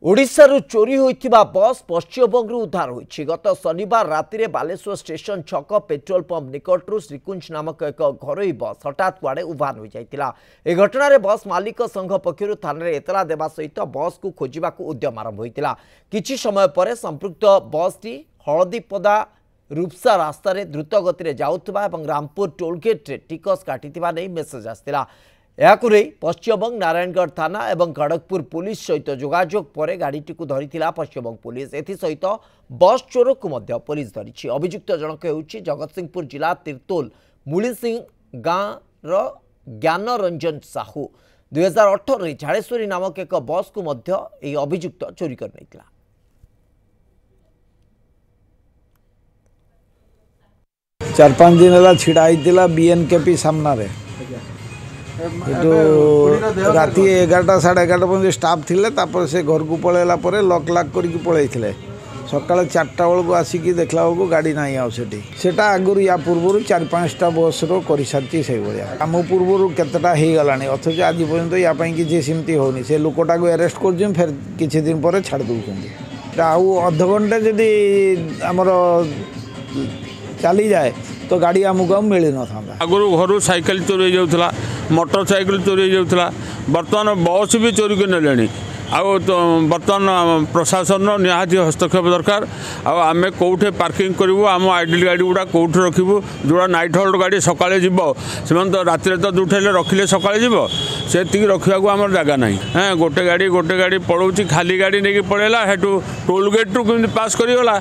ओडिशारू चोरी होइथिबा बस पश्चिमबंग उद्धार होइछि। गत शनिवार राति बालेश्वर स्टेशन छक पेट्रोल पंप निकटरू श्रीकुंज नामक एक घरोई बस हठात कुआड़े उभान हो जाइतिला। ए घटना बस मालिक संघ पक्षरु थाने एतला देवा सहित बस को खोजिबाकू उद्यम आरंभ होइतिला। किछि समय पर संपृक्त बसटी हळदीपदा रूपसा रास्ता रे द्रुत गति रे जाउथबा एवं रामपुर टोलगेट रे टिकस काटिथिबा नै मेसेज आस्तिला। पश्चिमबंग नारायणगढ़ थाना एवं खड़गपुर पुलिस सहित जोगाजोग पर गाड़ीटी को धरी पश्चिमबंग पुलिस एसहित बस चोर को पुलिस धरी। अभियुक्त जनक होउछि जगतसिंहपुर जिला तिर्तोल मुलिसिंह गाँव ज्ञान रंजन साहू। 2018 झाड़ेश्वरी नामक एक बस को अभियुक्त चोरी कर नहीं। चार पांच दिन है छिड़ा बीएनकेपी सामना रे राति 11टा साढ़े 11 बजे स्टाफ थिले तापर से घर को पळेला परे लॉक लाक करके पळैथिले। सकाळ 4टा बेल को आसिकी देखला बेलू गाड़ी नहीं आउ सेटा आगुर या पूर्व 4-5टा बस रो करि सारची से भलिया आम पूर्व केतटा हे गलानी अथच आज पर्यंत या पई कि सिमती होनी से लोकटा को अरेस्ट कर फिर किछि दिन पर छाड़ दउछन। आउ आध घंटे जदी हमर चली जाए तो गाड़ी आमको मिल न था। आगुरी घर साइकिल चोरी जाऊला मोटरसाइकिल चोरी जाऊला बर्तमान बस भी चोरी कर ने तो बर्तमान प्रशासन निहाती हस्तक्षेप दरकार। आम कौटे पार्किंग करूँ आम आइडियल गाड़ी गुड़ा कौटे रखू जोड़ा नाइट होल्ड गाड़ी सकाଳେ जीव से तो राति तो दुठे रखिले सकाଳେ जीव से रखा आम जगह ना। हाँ गोटे गाड़ी पड़ोची खाली गाड़ी नहीं पड़ेगा हेटू टोल गेट रू पास करगला।